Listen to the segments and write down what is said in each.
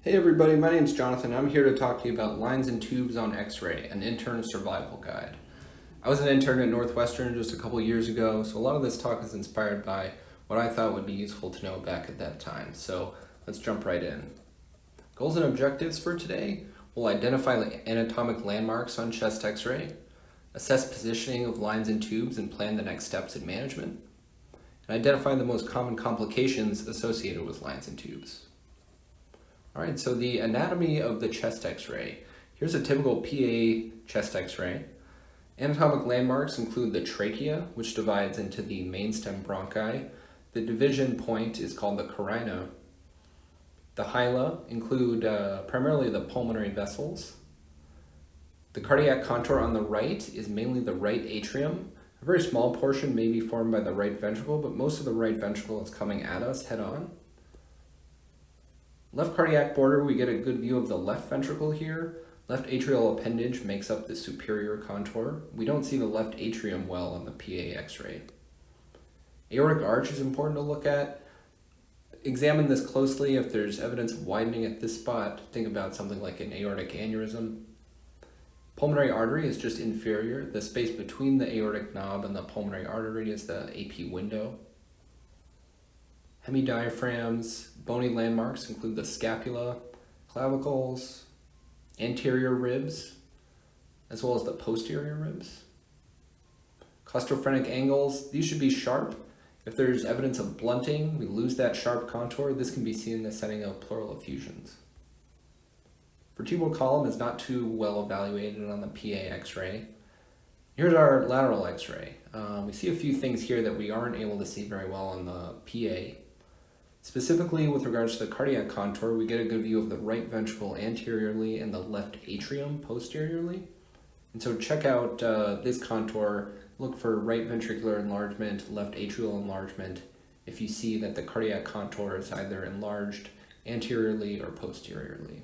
Hey everybody, my name's Jonathan. I'm here to talk to you about lines and tubes on X-ray, an intern survival guide. I was an intern at Northwestern just a couple years ago, so a lot of this talk is inspired by what I thought would be useful to know back at that time. So let's jump right in. Goals and objectives for today: we'll identify anatomic landmarks on chest X-ray, assess positioning of lines and tubes and plan the next steps in management, and identify the most common complications associated with lines and tubes. All right, so the anatomy of the chest X-ray. Here's a typical PA chest X-ray. Anatomic landmarks include the trachea, which divides into the mainstem bronchi. The division point is called the carina. The hyla include primarily the pulmonary vessels. The cardiac contour on the right is mainly the right atrium. A very small portion may be formed by the right ventricle, but most of the right ventricle is coming at us head on. Left cardiac border, we get a good view of the left ventricle here. Left atrial appendage makes up the superior contour. We don't see the left atrium well on the PA X-ray. Aortic arch is important to look at. Examine this closely. If there's evidence of widening at this spot, think about something like an aortic aneurysm. Pulmonary artery is just inferior. The space between the aortic knob and the pulmonary artery is the AP window. Hemidiaphragms, bony landmarks include the scapula, clavicles, anterior ribs, as well as the posterior ribs. Claustrophrenic angles, these should be sharp. If there's evidence of blunting, we lose that sharp contour. This can be seen in the setting of pleural effusions. Vertebral column is not too well evaluated on the PA X-ray. Here's our lateral X-ray. We see a few things here that we aren't able to see very well on the PA. Specifically, with regards to the cardiac contour, we get a good view of the right ventricle anteriorly and the left atrium posteriorly. And so check out this contour, look for right ventricular enlargement, left atrial enlargement, if you see that the cardiac contour is either enlarged anteriorly or posteriorly.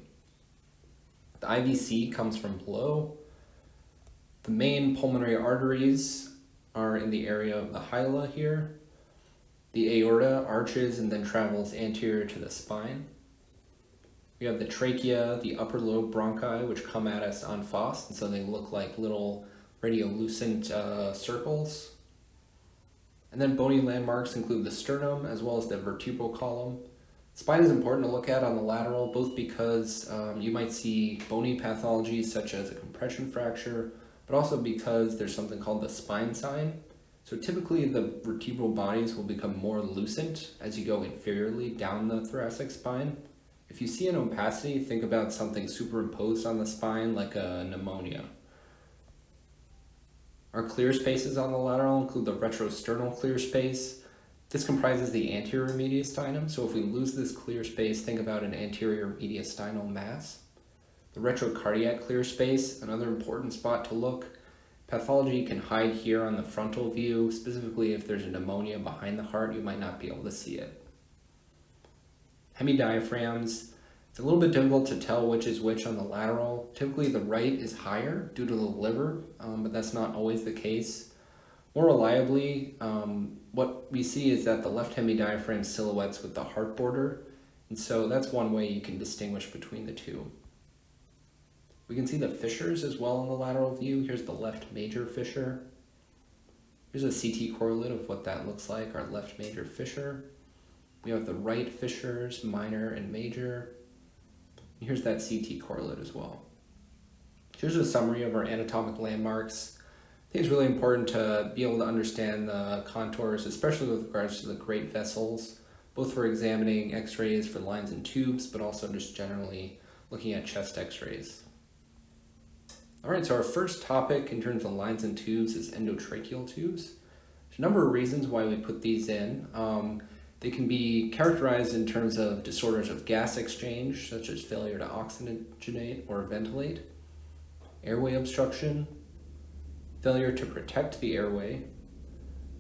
The IVC comes from below. The main pulmonary arteries are in the area of the hyla here. The aorta arches and then travels anterior to the spine. We have the trachea, the upper lobe bronchi, which come at us en face, and so they look like little radiolucent circles. And then bony landmarks include the sternum as well as the vertebral column. Spine is important to look at on the lateral, both because you might see bony pathologies such as a compression fracture, but also because there's something called the spine sign. So typically the vertebral bodies will become more lucent as you go inferiorly down the thoracic spine. If you see an opacity, think about something superimposed on the spine like a pneumonia. Our clear spaces on the lateral include the retrosternal clear space. This comprises the anterior mediastinum, so if we lose this clear space, think about an anterior mediastinal mass. The retrocardiac clear space, another important spot to look. Pathology can hide here on the frontal view. Specifically, if there's a pneumonia behind the heart, you might not be able to see it. Hemidiaphragms, it's a little bit difficult to tell which is which on the lateral. Typically, the right is higher due to the liver, but that's not always the case. More reliably, what we see is that the left hemidiaphragm silhouettes with the heart border, and so that's one way you can distinguish between the two. We can see the fissures as well in the lateral view. Here's the left major fissure. Here's a CT correlate of what that looks like, our left major fissure. We have the right fissures, minor and major. And here's that CT correlate as well. Here's a summary of our anatomic landmarks. I think it's really important to be able to understand the contours, especially with regards to the great vessels, both for examining X-rays for lines and tubes, but also just generally looking at chest X-rays. All right, so our first topic in terms of lines and tubes is endotracheal tubes. There's a number of reasons why we put these in. They can be characterized in terms of disorders of gas exchange, such as failure to oxygenate or ventilate, airway obstruction, failure to protect the airway,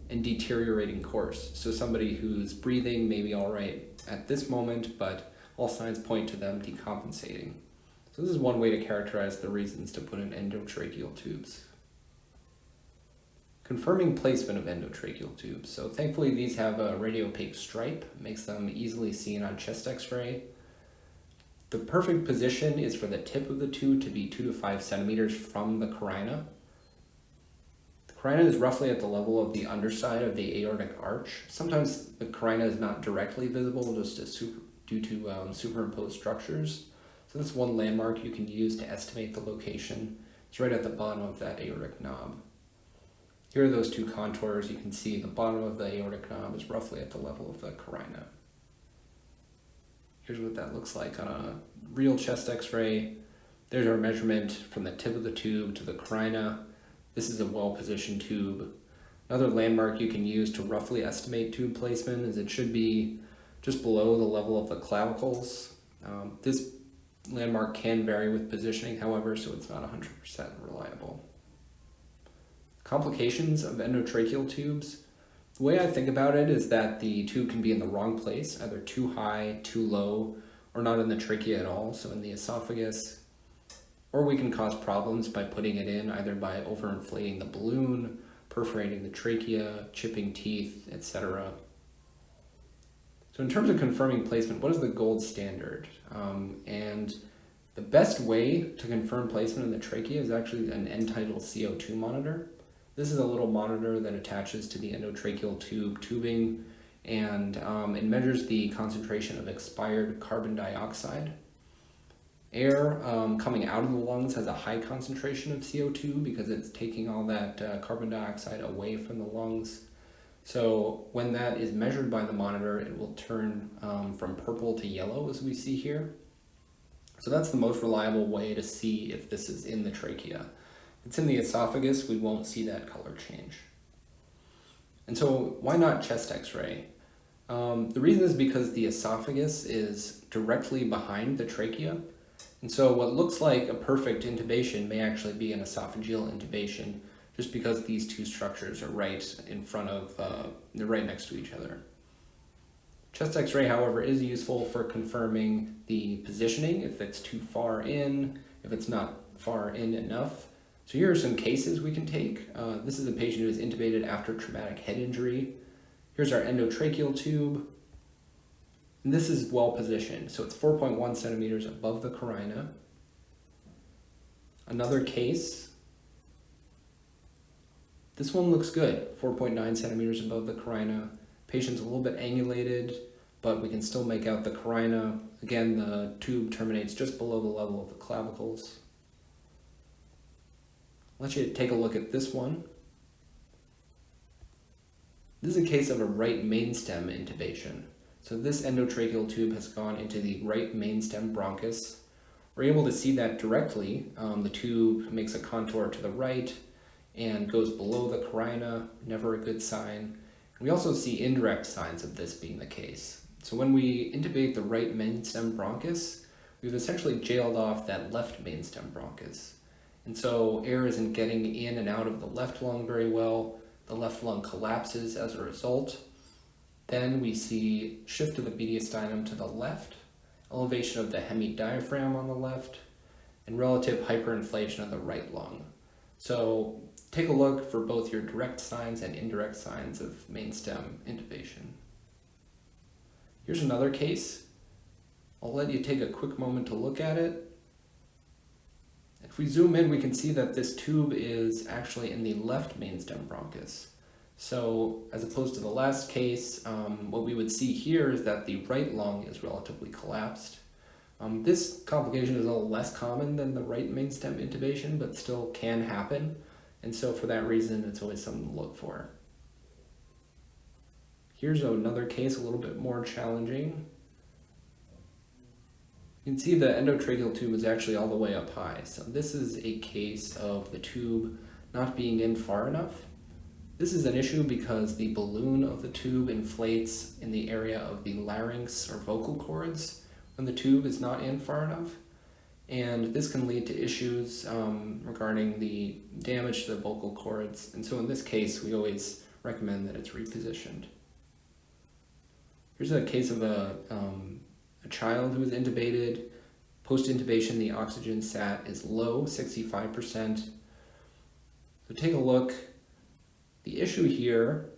and deteriorating course. So somebody who's breathing may be all right at this moment, but all signs point to them decompensating. So this is one way to characterize the reasons to put in endotracheal tubes. Confirming placement of endotracheal tubes. So thankfully these have a radiopaque stripe, makes them easily seen on chest X-ray. The perfect position is for the tip of the tube to be 2 to 5 centimeters from the carina. The carina is roughly at the level of the underside of the aortic arch. Sometimes the carina is not directly visible just due to superimposed structures. So that's one landmark you can use to estimate the location. It's right at the bottom of that aortic knob. Here are those two contours. You can see the bottom of the aortic knob is roughly at the level of the carina. Here's what that looks like on a real chest x-ray. There's our measurement from the tip of the tube to the carina. This is a well-positioned tube. Another landmark you can use to roughly estimate tube placement is it should be just below the level of the clavicles. This landmark can vary with positioning, however, so it's not 100% reliable. Complications of endotracheal tubes. The way I think about it is that the tube can be in the wrong place, either too high, too low, or not in the trachea at all, so in the esophagus. Or we can cause problems by putting it in either by overinflating the balloon, perforating the trachea, chipping teeth, etc. So in terms of confirming placement, what is the gold standard? And the best way to confirm placement in the trachea is actually an end-tidal CO2 monitor. This is a little monitor that attaches to the endotracheal tubing, and it measures the concentration of expired carbon dioxide. Air coming out of the lungs has a high concentration of CO2 because it's taking all that carbon dioxide away from the lungs. So when that is measured by the monitor, it will turn from purple to yellow, as we see here. So that's the most reliable way to see if this is in the trachea. If it's in the esophagus, we won't see that color change. And so why not chest x-ray? The reason is because the esophagus is directly behind the trachea. And so what looks like a perfect intubation may actually be an esophageal intubation, just because these two structures are right in front of, they're right next to each other. Chest x-ray, however, is useful for confirming the positioning, if it's too far in, if it's not far in enough. So here are some cases we can take. This is a patient who is intubated after traumatic head injury. Here's our endotracheal tube. And this is well positioned, so it's 4.1 centimeters above the carina. Another case. This one looks good, 4.9 centimeters above the carina. Patient's a little bit angulated, but we can still make out the carina. Again, the tube terminates just below the level of the clavicles. I'll let you take a look at this one. This is a case of a right mainstem intubation. So this endotracheal tube has gone into the right mainstem bronchus. We're able to see that directly. The tube makes a contour to the right and goes below the carina, never a good sign. We also see indirect signs of this being the case. So when we intubate the right mainstem bronchus, we've essentially jailed off that left mainstem bronchus. And so air isn't getting in and out of the left lung very well. The left lung collapses as a result. Then we see shift of the mediastinum to the left, elevation of the hemidiaphragm on the left, and relative hyperinflation of the right lung. So take a look for both your direct signs and indirect signs of mainstem intubation. Here's another case. I'll let you take a quick moment to look at it. If we zoom in, we can see that this tube is actually in the left mainstem bronchus. So as opposed to the last case, what we would see here is that the right lung is relatively collapsed. This complication is a little less common than the right mainstem intubation, but still can happen. And so for that reason, it's always something to look for. Here's another case, a little bit more challenging. You can see the endotracheal tube is actually all the way up high. So this is a case of the tube not being in far enough. This is an issue because the balloon of the tube inflates in the area of the larynx or vocal cords when the tube is not in far enough. And this can lead to issues regarding the damage to the vocal cords. And so in this case, we always recommend that it's repositioned. Here's a case of a child who was intubated. Post-intubation, the oxygen sat is low, 65%. So take a look. The issue here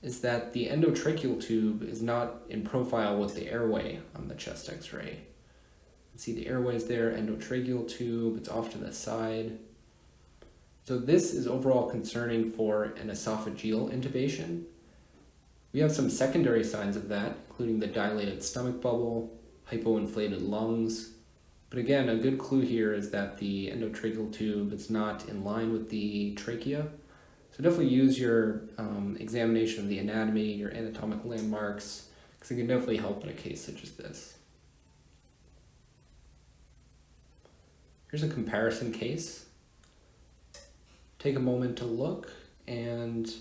is that the endotracheal tube is not in profile with the airway on the chest x-ray. See the airways there, endotracheal tube, it's off to the side. So this is overall concerning for an esophageal intubation. We have some secondary signs of that, including the dilated stomach bubble, hypoinflated lungs. But again, a good clue here is that the endotracheal tube is not in line with the trachea. So definitely use your examination of the anatomy, your anatomic landmarks, because it can definitely help in a case such as this. Here's a comparison case. Take a moment to look, and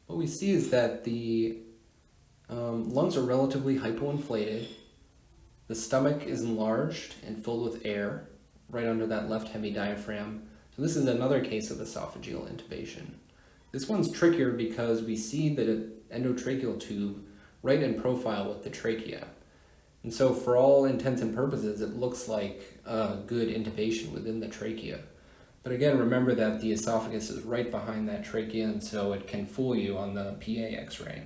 what we see is that the lungs are relatively hypoinflated. The stomach is enlarged and filled with air right under that left hemidiaphragm. So this is another case of esophageal intubation. This one's trickier because we see the endotracheal tube right in profile with the trachea. And so for all intents and purposes, it looks like a good intubation within the trachea. But again, remember that the esophagus is right behind that trachea, and so it can fool you on the PA x-ray.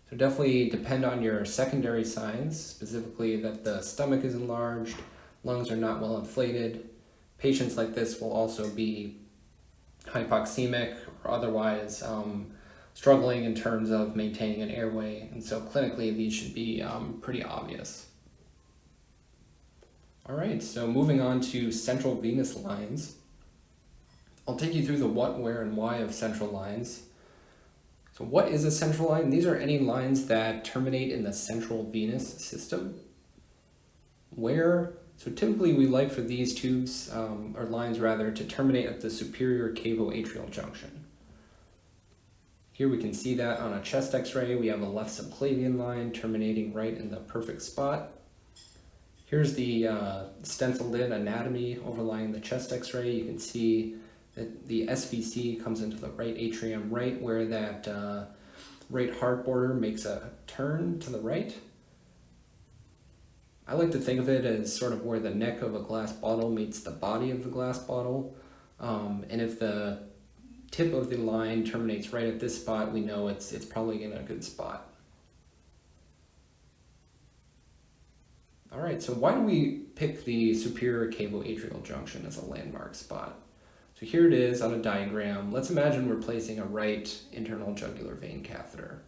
So definitely depend on your secondary signs, specifically that the stomach is enlarged, lungs are not well inflated. Patients like this will also be hypoxemic or otherwise struggling in terms of maintaining an airway, and so clinically these should be pretty obvious. All right, so moving on to central venous lines. I'll take you through the what, where, and why of central lines. So what is a central line? These are any lines that terminate in the central venous system. Where? So typically we like for these tubes, or lines rather, to terminate at the superior cavoatrial junction. Here we can see that on a chest x-ray. We have a left subclavian line terminating right in the perfect spot. Here's the stenciled in anatomy overlying the chest x-ray. You can see that the SVC comes into the right atrium, right where that right heart border makes a turn to the right. I like to think of it as sort of where the neck of a glass bottle meets the body of the glass bottle. And if the tip of the line terminates right at this spot, we know it's probably in a good spot. All right, so why do we pick the superior cavoatrial junction as a landmark spot? So here it is on a diagram. Let's imagine we're placing a right internal jugular vein catheter.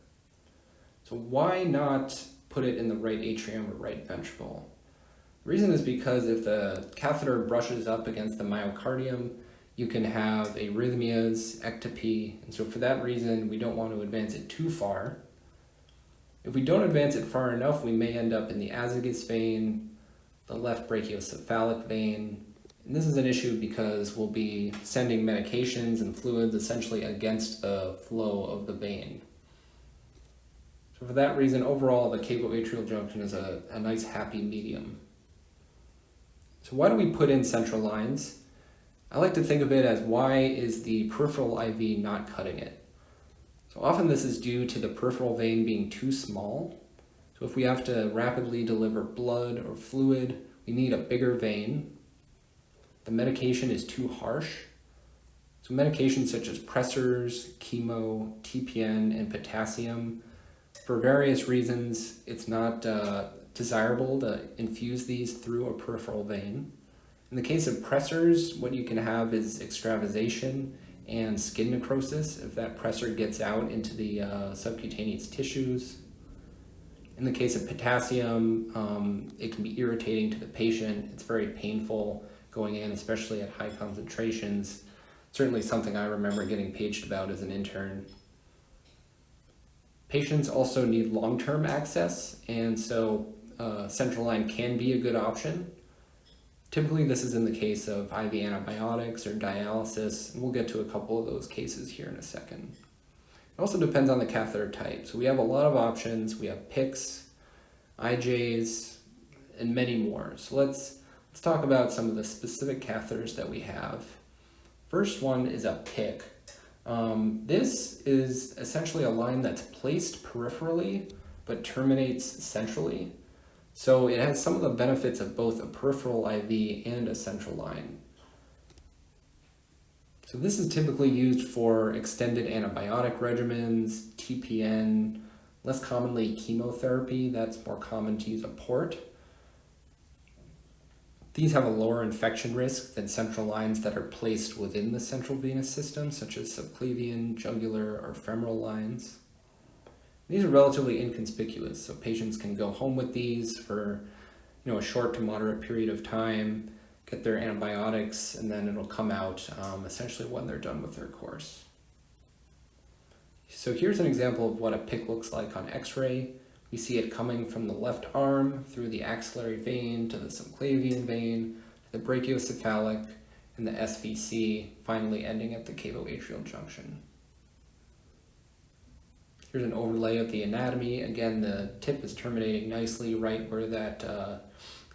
So why not put it in the right atrium or right ventricle? The reason is because if the catheter brushes up against the myocardium, you can have arrhythmias, ectopy, and so for that reason, we don't want to advance it too far. If we don't advance it far enough, we may end up in the azygous vein, the left brachiocephalic vein. And this is an issue because we'll be sending medications and fluids essentially against the flow of the vein. So for that reason, overall, the cavoatrial junction is a nice happy medium. So why do we put in central lines? I like to think of it as why is the peripheral IV not cutting it? So often this is due to the peripheral vein being too small. So if we have to rapidly deliver blood or fluid, we need a bigger vein. The medication is too harsh. So medications such as pressors, chemo, TPN, and potassium, for various reasons, it's not desirable to infuse these through a peripheral vein. In the case of pressors, what you can have is extravasation and skin necrosis if that pressor gets out into the subcutaneous tissues. In the case of potassium, it can be irritating to the patient. It's very painful going in, especially at high concentrations. Certainly something I remember getting paged about as an intern. Patients also need long-term access, and so central line can be a good option. Typically this is in the case of IV antibiotics or dialysis, and we'll get to a couple of those cases here in a second. It also depends on the catheter type. So we have a lot of options. We have PICCs, IJs, and many more. So let's talk about some of the specific catheters that we have. First one is a PICC. This is essentially a line that's placed peripherally but terminates centrally. So it has some of the benefits of both a peripheral IV and a central line. So this is typically used for extended antibiotic regimens, TPN, less commonly chemotherapy. That's more common to use a port. These have a lower infection risk than central lines that are placed within the central venous system, such as subclavian, jugular, or femoral lines. These are relatively inconspicuous, so patients can go home with these for a short to moderate period of time, get their antibiotics, and then it'll come out essentially when they're done with their course. So here's an example of what a PICC looks like on X-ray. We see it coming from the left arm through the axillary vein to the subclavian vein, to the brachiocephalic, and the SVC, finally ending at the cavoatrial junction. Here's an overlay of the anatomy. Again, the tip is terminating nicely right where that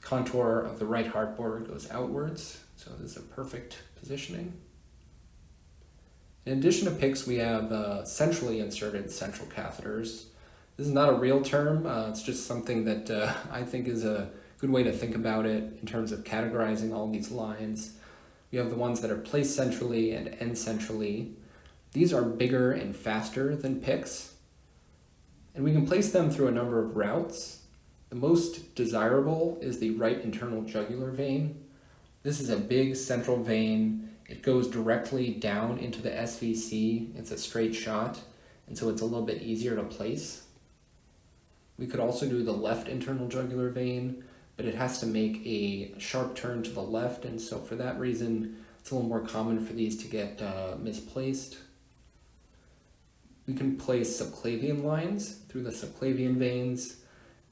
contour of the right heart border goes outwards. So this is a perfect positioning. In addition to PICCs, we have centrally inserted central catheters. This is not a real term, it's just something that I think is a good way to think about it in terms of categorizing all these lines. We have the ones that are placed centrally and end centrally. These are bigger and faster than PICCs, and we can place them through a number of routes. The most desirable is the right internal jugular vein. This is a big central vein. It goes directly down into the SVC. It's a straight shot, and so it's a little bit easier to place. We could also do the left internal jugular vein, but it has to make a sharp turn to the left, and so for that reason, it's a little more common for these to get misplaced. We can place subclavian lines through the subclavian veins.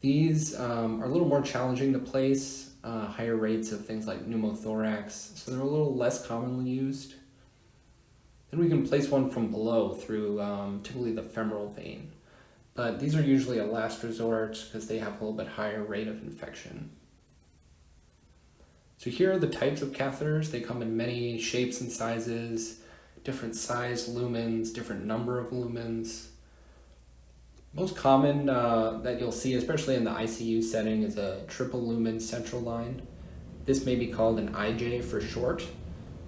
These are a little more challenging to place, higher rates of things like pneumothorax, so they're a little less commonly used. Then we can place one from below through typically the femoral vein. But these are usually a last resort because they have a little bit higher rate of infection. So here are the types of catheters. They come in many shapes and sizes, different size lumens, different number of lumens. Most common that you'll see, especially in the ICU setting, is a triple lumen central line. This may be called an IJ for short.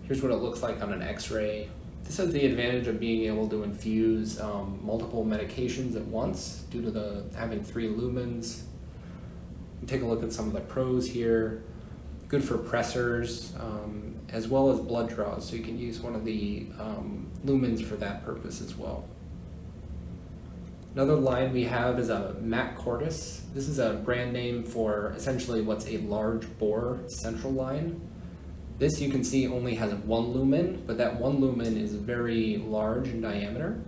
Here's what it looks like on an X-ray. This has the advantage of being able to infuse multiple medications at once due to having 3 lumens. Take a look at some of the pros here. Good for pressors as well as blood draws, so you can use one of the lumens for that purpose as well. Another line we have is a MAC Cordis. This is a brand name for essentially what's a large bore central line. This you can see only has 1 lumen, but that 1 lumen is very large in diameter.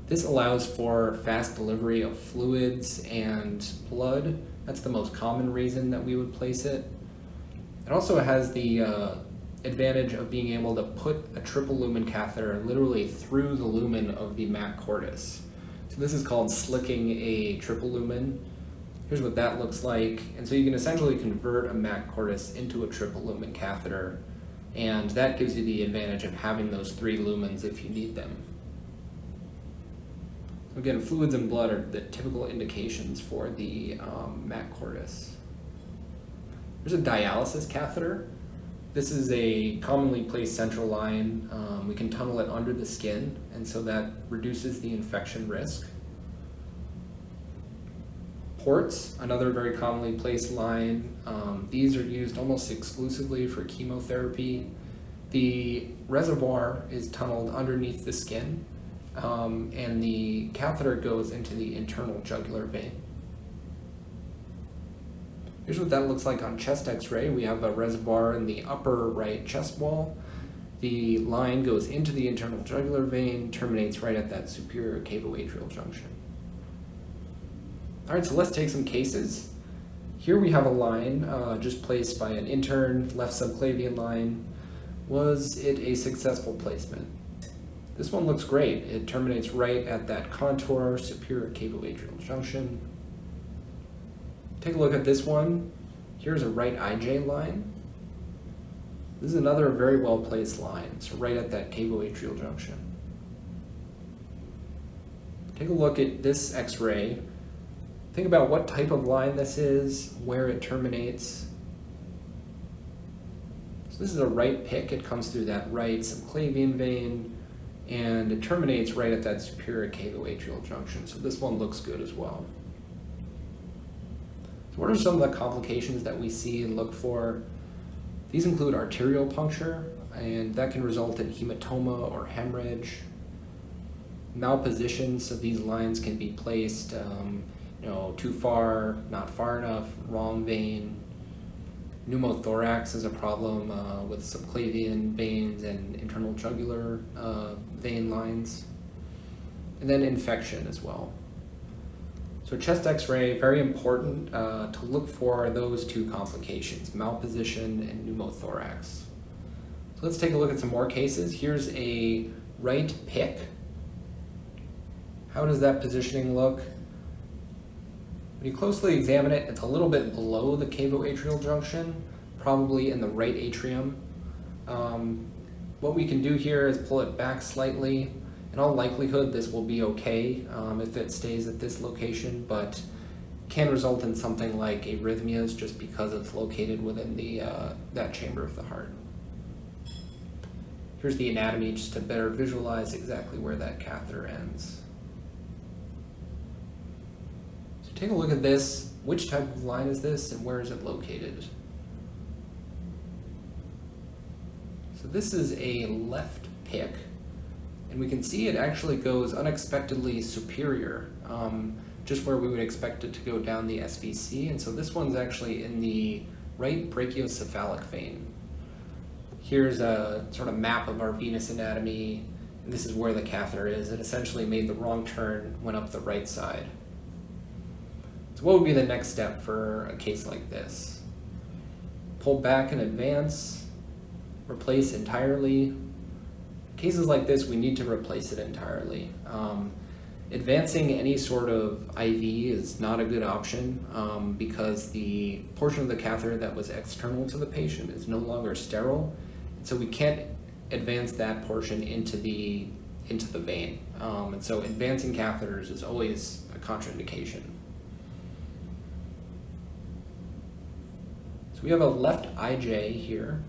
This allows for fast delivery of fluids and blood. That's the most common reason that we would place it. It also has the advantage of being able to put a triple lumen catheter literally through the lumen of the MAC Cordis. So this is called slicking a triple lumen. Here's what that looks like. And so you can essentially convert a MAC Cordis into a triple lumen catheter, and that gives you the advantage of having those 3 lumens if you need them. So again, fluids and blood are the typical indications for the MAC Cordis. There's a dialysis catheter. This is a commonly placed central line. We can tunnel it under the skin, and so that reduces the infection risk. Ports, another very commonly placed line. These are used almost exclusively for chemotherapy. The reservoir is tunneled underneath the skin, and the catheter goes into the internal jugular vein. Here's what that looks like on chest X-ray. We have a reservoir in the upper right chest wall. The line goes into the internal jugular vein, terminates right at that superior cavoatrial junction. All right, so let's take some cases. Here we have a line just placed by an intern, left subclavian line. Was it a successful placement? This one looks great. It terminates right at that contour, superior cavoatrial junction. Take a look at this one. Here's a right IJ line. This is another very well placed line, so right at that cavoatrial junction. Take a look at this X-ray. Think about what type of line this is, where it terminates. So this is a right PICC. It comes through that right subclavian vein, and it terminates right at that superior cavoatrial junction. So this one looks good as well. So what are some of the complications that we see and look for? These include arterial puncture, and that can result in hematoma or hemorrhage. Malpositions of these lines can be placed too far, not far enough, wrong vein. Pneumothorax is a problem with subclavian veins and internal jugular vein lines. And then infection as well. So chest x-ray, very important to look for those two complications, malposition and pneumothorax. So let's take a look at some more cases. Here's a right PICC. How does that positioning look? When you closely examine it, it's a little bit below the cavoatrial junction, probably in the right atrium. What we can do here is pull it back slightly. In all likelihood, this will be okay if it stays at this location, but can result in something like arrhythmias just because it's located within that chamber of the heart. Here's the anatomy just to better visualize exactly where that catheter ends. So take a look at this. Which type of line is this and where is it located? So this is a left PICC. And we can see it actually goes unexpectedly superior, just where we would expect it to go down the SVC. And so this one's actually in the right brachiocephalic vein. Here's a sort of map of our venous anatomy. And this is where the catheter is. It essentially made the wrong turn, went up the right side. So what would be the next step for a case like this? Pull back and advance, replace entirely. Cases like this, we need to replace it entirely. Advancing any sort of IV is not a good option because the portion of the catheter that was external to the patient is no longer sterile, and so we can't advance that portion into the vein. And so advancing catheters is always a contraindication. So we have a left IJ here.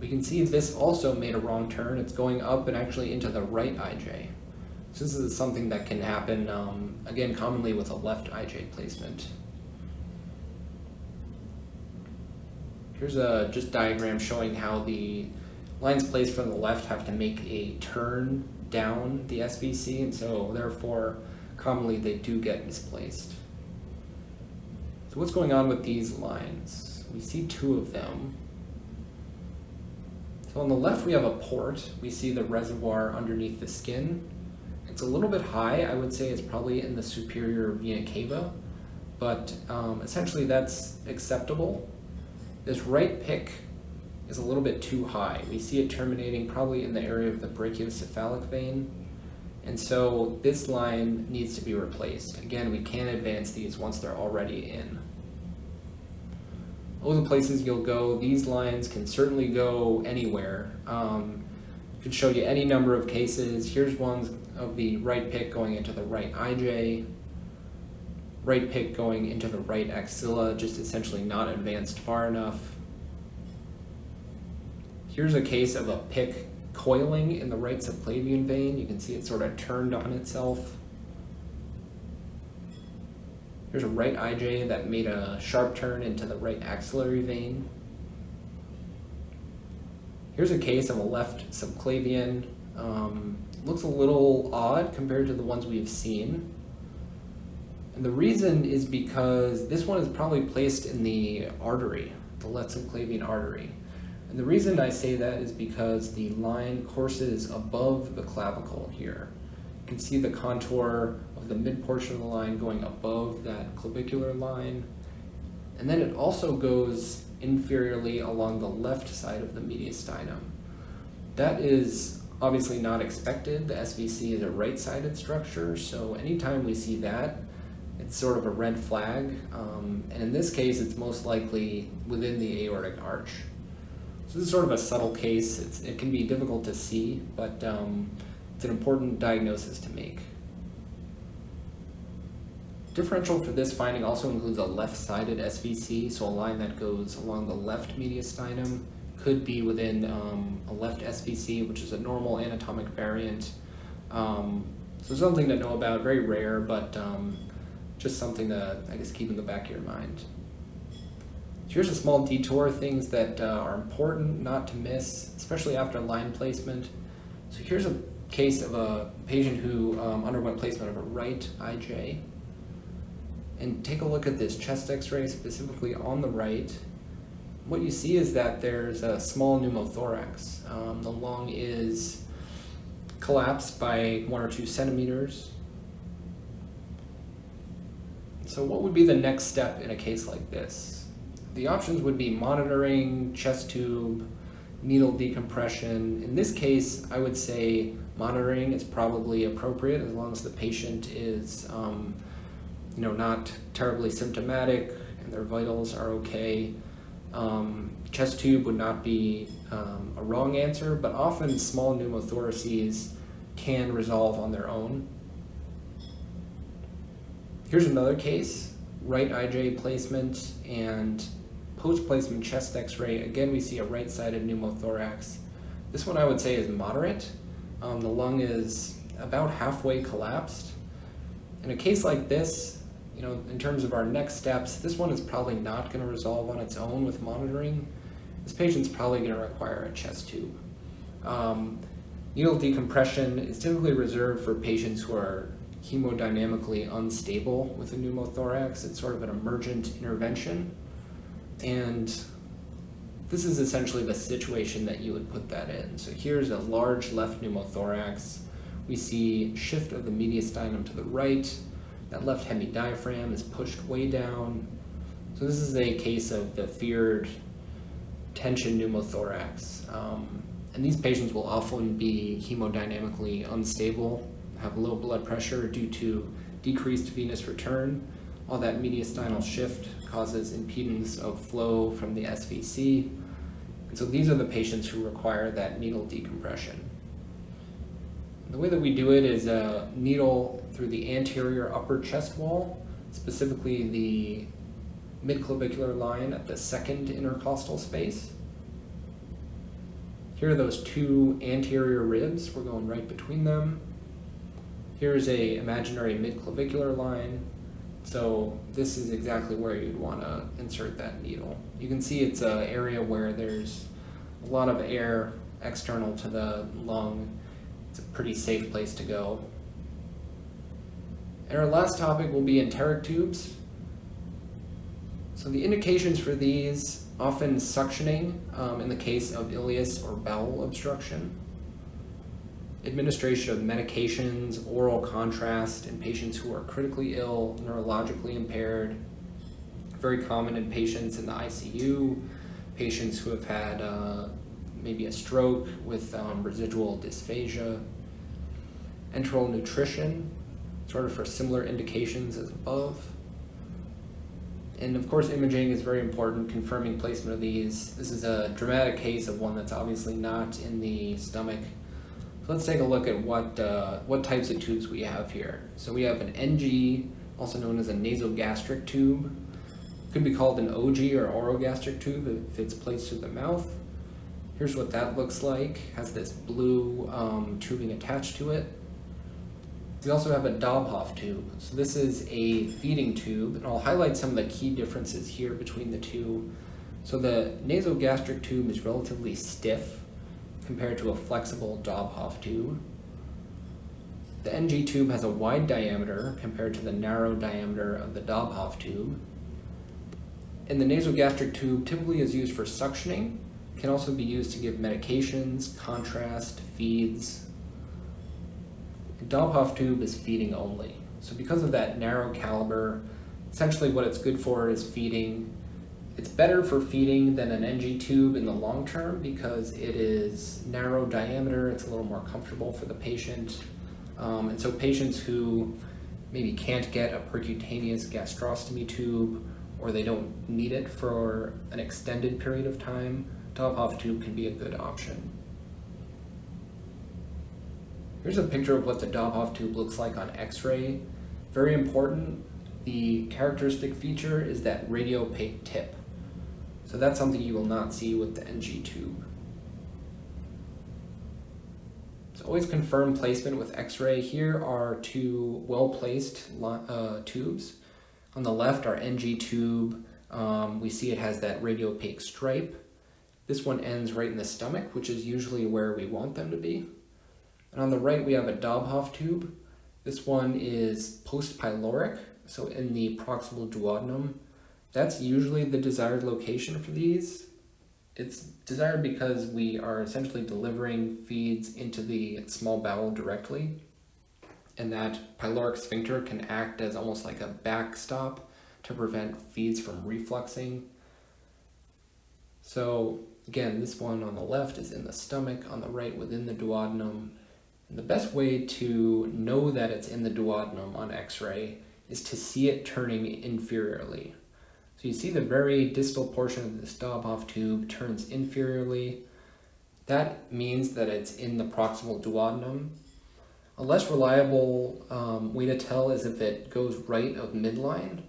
We can see this also made a wrong turn. It's going up and actually into the right IJ. So this is something that can happen, again, commonly with a left IJ placement. Here's a just diagram showing how the lines placed from the left have to make a turn down the SVC, and so therefore, commonly they do get misplaced. So what's going on with these lines? We see two of them. So on the left we have a port. We see the reservoir underneath the skin. It's a little bit high. I would say it's probably in the superior vena cava, but essentially that's acceptable. This right PICC is a little bit too high. We see it terminating probably in the area of the brachiocephalic vein, and so this line needs to be replaced. Again, we can't advance these once they're already in. All the places you'll go, these lines can certainly go anywhere. Could show you any number of cases. Here's one of the right PICC going into the right IJ, right PICC going into the right axilla, just essentially not advanced far enough. Here's a case of a PICC coiling in the right subclavian vein. You can see it sort of turned on itself. Here's a right IJ that made a sharp turn into the right axillary vein. Here's a case of a left subclavian. Looks a little odd compared to the ones we've seen. And the reason is because this one is probably placed in the artery, the left subclavian artery. And the reason I say that is because the line courses above the clavicle here. You can see the contour of the mid portion of the line going above that clavicular line. And then it also goes inferiorly along the left side of the mediastinum. That is obviously not expected. The SVC is a right-sided structure, so anytime we see that, it's sort of a red flag. And in this case, it's most likely within the aortic arch. So this is sort of a subtle case. It can be difficult to see, but it's an important diagnosis to make. Differential for this finding also includes a left-sided SVC, so a line that goes along the left mediastinum could be within a left SVC, which is a normal anatomic variant. So something to know about, very rare, but Just something to, I guess, keep in the back of your mind. So here's a small detour, things that are important not to miss, especially after line placement. So here's a case of a patient who underwent placement of a right IJ. And take a look at this chest x-ray, specifically on the right. What you see is that there's a small pneumothorax. The lung is collapsed by 1 or 2 centimeters. So what would be the next step in a case like this? The options would be monitoring, chest tube, needle decompression. In this case, I would say monitoring is probably appropriate as long as the patient is not terribly symptomatic and their vitals are okay. Chest tube would not be a wrong answer, but often small pneumothoraces can resolve on their own. Here's another case, right IJ placement and post-placement chest x-ray. Again, we see a right-sided pneumothorax. This one I would say is moderate. The lung is about halfway collapsed. In a case like this, in terms of our next steps, this one is probably not going to resolve on its own with monitoring. This patient's probably going to require a chest tube. Needle decompression is typically reserved for patients who are hemodynamically unstable with a pneumothorax. It's sort of an emergent intervention. And this is essentially the situation that you would put that in. So here's a large left pneumothorax. We see shift of the mediastinum to the right. That left hemidiaphragm is pushed way down. So this is a case of the feared tension pneumothorax. And these patients will often be hemodynamically unstable, have low blood pressure due to decreased venous return. All that mediastinal shift causes impedance of flow from the SVC. And so these are the patients who require that needle decompression. The way that we do it is a needle through the anterior upper chest wall, specifically the midclavicular line at the second intercostal space. Here are those 2 anterior ribs. We're going right between them. Here's a imaginary midclavicular line. So this is exactly where you'd want to insert that needle. You can see it's an area where there's a lot of air external to the lung. It's a pretty safe place to go. And our last topic will be enteric tubes. So the indications for these, often suctioning in the case of ileus or bowel obstruction. Administration of medications, oral contrast in patients who are critically ill, neurologically impaired. Very common in patients in the ICU, patients who have had maybe a stroke with residual dysphagia. Enteral nutrition, sort of for similar indications as above. And of course, imaging is very important, confirming placement of these. This is a dramatic case of one that's obviously not in the stomach. So let's take a look at what types of tubes we have here. So we have an NG, also known as a nasogastric tube. Could be called an OG or orogastric tube if it's placed through the mouth. Here's what that looks like. Has this blue tubing attached to it. We also have a Dobhoff tube. So this is a feeding tube, and I'll highlight some of the key differences here between the two. So the nasogastric tube is relatively stiff compared to a flexible Dobhoff tube. The NG tube has a wide diameter compared to the narrow diameter of the Dobhoff tube. And the nasogastric tube typically is used for suctioning, can also be used to give medications, contrast, feeds. The Dobhoff tube is feeding only. So because of that narrow caliber, essentially what it's good for is feeding. It's better for feeding than an NG tube in the long term because it is narrow diameter, it's a little more comfortable for the patient. And so patients who maybe can't get a percutaneous gastrostomy tube or they don't need it for an extended period of time, Dobhoff tube can be a good option. Here's a picture of what the Dobhoff tube looks like on X-ray. Very important, the characteristic feature is that radiopaque tip. So that's something you will not see with the NG tube. So always confirm placement with X-ray. Here are 2 well-placed tubes. On the left, our NG tube, we see it has that radiopaque stripe. This one ends right in the stomach, which is usually where we want them to be. And on the right, we have a Dobhoff tube. This one is post-pyloric, so in the proximal duodenum. That's usually the desired location for these. It's desired because we are essentially delivering feeds into the small bowel directly, and that pyloric sphincter can act as almost like a backstop to prevent feeds from refluxing. So again, this one on the left is in the stomach, on the right within the duodenum. And the best way to know that it's in the duodenum on X-ray is to see it turning inferiorly. So you see the very distal portion of this Dobhoff tube turns inferiorly. That means that it's in the proximal duodenum. A less reliable way to tell is if it goes right of midline.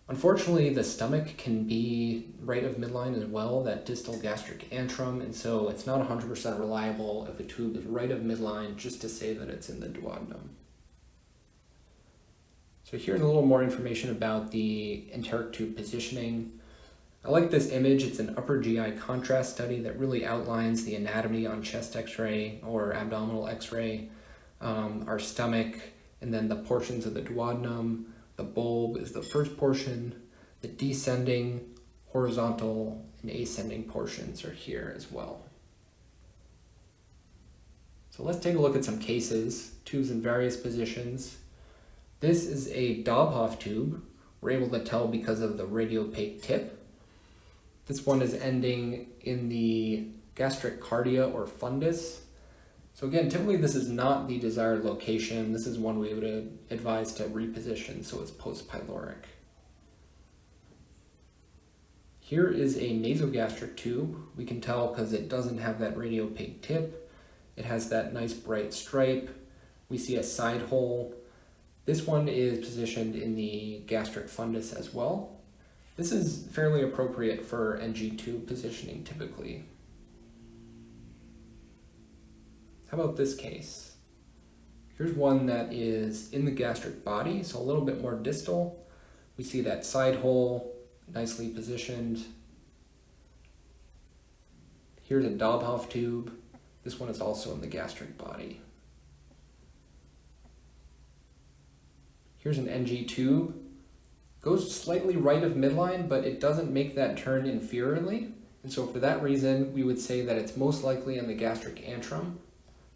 Unfortunately, the stomach can be right of midline as well, that distal gastric antrum, and so it's not 100% reliable if a tube is right of midline just to say that it's in the duodenum. So here's a little more information about the enteric tube positioning. I like this image. It's an upper GI contrast study that really outlines the anatomy on chest x-ray or abdominal x-ray, our stomach, and then the portions of the duodenum. The bulb is the first portion. The descending, horizontal, and ascending portions are here as well. So let's take a look at some cases, tubes in various positions. This is a Dobhoff tube. We're able to tell because of the radiopaque tip. This one is ending in the gastric cardia or fundus. So again, typically this is not the desired location. This is one we would advise to reposition so it's post-pyloric. Here is a nasogastric tube. We can tell because it doesn't have that radiopaque tip. It has that nice bright stripe. We see a side hole. This one is positioned in the gastric fundus as well. This is fairly appropriate for NG tube positioning typically. How about this case? Here's one that is in the gastric body, so a little bit more distal. We see that side hole, nicely positioned. Here's a Dobhoff tube. This one is also in the gastric body. Here's an NG tube. Goes slightly right of midline, but it doesn't make that turn inferiorly. And so for that reason, we would say that it's most likely in the gastric antrum.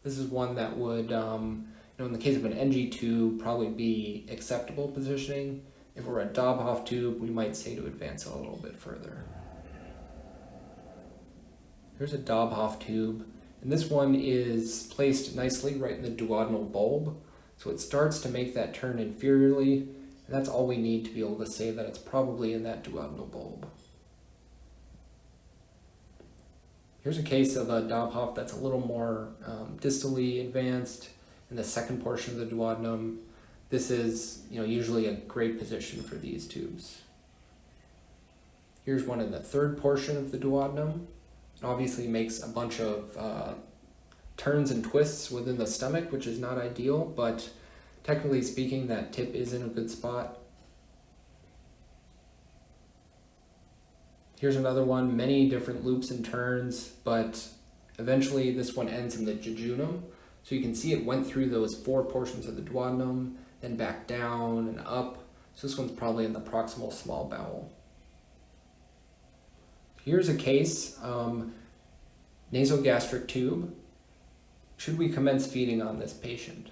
This is one that would, in the case of an NG tube, probably be acceptable positioning. If we're a Dobhoff tube, we might say to advance it a little bit further. Here's a Dobhoff tube, and this one is placed nicely right in the duodenal bulb. So it starts to make that turn inferiorly, and that's all we need to be able to say that it's probably in that duodenal bulb. Here's a case of a Dobhoff that's a little more distally advanced in the second portion of the duodenum. This is usually a great position for these tubes. Here's one in the third portion of the duodenum. It obviously makes a bunch of turns and twists within the stomach, which is not ideal, but technically speaking, that tip is in a good spot. Here's another one, many different loops and turns, but eventually this one ends in the jejunum. So you can see it went through those four portions of the duodenum, then back down and up. So this one's probably in the proximal small bowel. Here's a case, nasogastric tube. Should we commence feeding on this patient?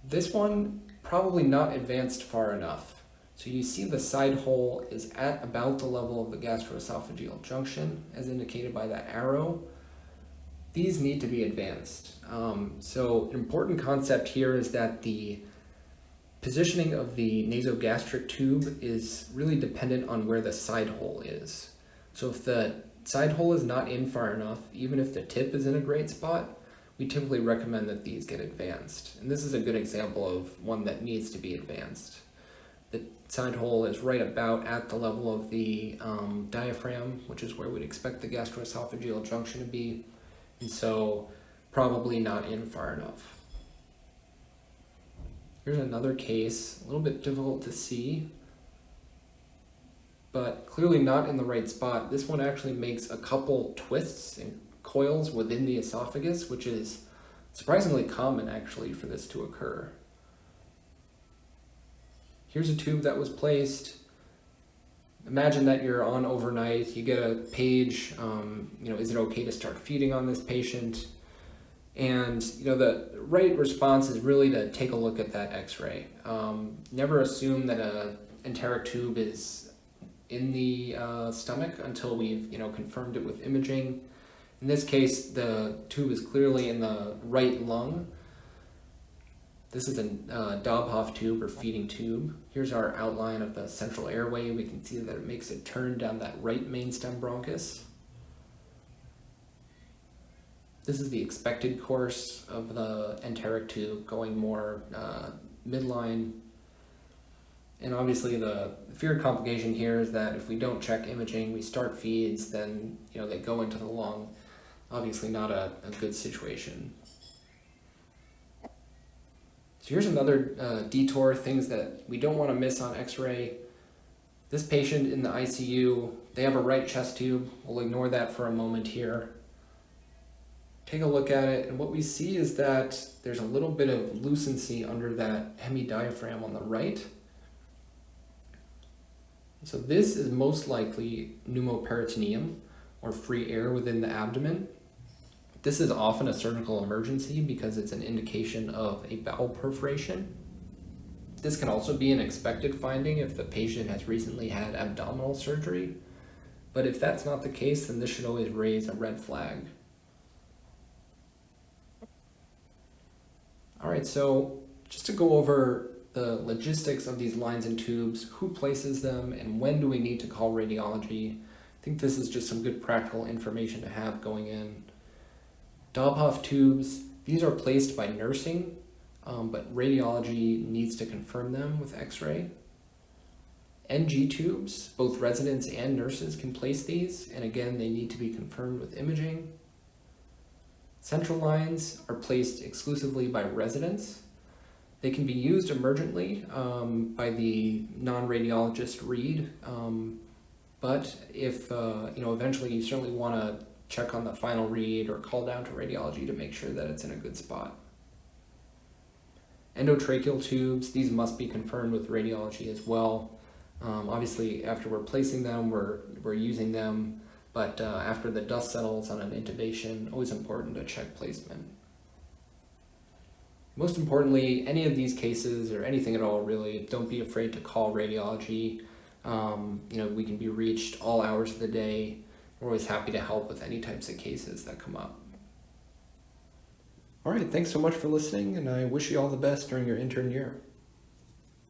This one, probably not advanced far enough. So you see the side hole is at about the level of the gastroesophageal junction, as indicated by that arrow. These need to be advanced. So an important concept here is that the positioning of the nasogastric tube is really dependent on where the side hole is. So if the side hole is not in far enough, even if the tip is in a great spot, we typically recommend that these get advanced. And this is a good example of one that needs to be advanced. The side hole is right about at the level of the diaphragm, which is where we'd expect the gastroesophageal junction to be, and so probably not in far enough. Here's another case, a little bit difficult to see, but clearly not in the right spot. This one actually makes a couple twists and coils within the esophagus, which is surprisingly common actually for this to occur. Here's a tube that was placed. Imagine that you're on overnight, you get a page, is it okay to start feeding on this patient? And the right response is really to take a look at that x-ray. Never assume that an enteric tube is in the stomach until we've confirmed it with imaging. In this case, the tube is clearly in the right lung. This is a Dobhoff tube or feeding tube. Here's our outline of the central airway. We can see that it makes a turn down that right main stem bronchus. This is the expected course of the enteric tube, going more midline. And obviously the feared complication here is that if we don't check imaging, we start feeds, then they go into the lung. Obviously not a good situation. So here's another DETOUR, things that we don't want to miss on x-ray. This patient in the ICU, they have a right chest tube. We'll ignore that for a moment here. Take a look at it, and what we see is that there's a little bit of lucency under that hemidiaphragm on the right. So this is most likely pneumoperitoneum, or free air within the abdomen. This is often a surgical emergency because it's an indication of a bowel perforation. This can also be an expected finding if the patient has recently had abdominal surgery. But if that's not the case, then this should always raise a red flag. All right, so just to go over the logistics of these lines and tubes, who places them, and when do we need to call radiology, I think this is just some good practical information to have going in. Dobhoff tubes, these are placed by nursing, but radiology needs to confirm them with x-ray. NG tubes, both residents and nurses can place these, and again, they need to be confirmed with imaging. Central lines are placed exclusively by residents. They can be used emergently by the non-radiologist read, but if eventually you certainly want to check on the final read or call down to radiology to make sure that it's in a good spot. Endotracheal tubes, these must be confirmed with radiology as well. Obviously, after we're placing them, we're using them, but after the dust settles on an intubation, always important to check placement. Most importantly, any of these cases or anything at all really, don't be afraid to call radiology. We can be reached all hours of the day. We're always happy to help with any types of cases that come up. All right, thanks so much for listening, and I wish you all the best during your intern year.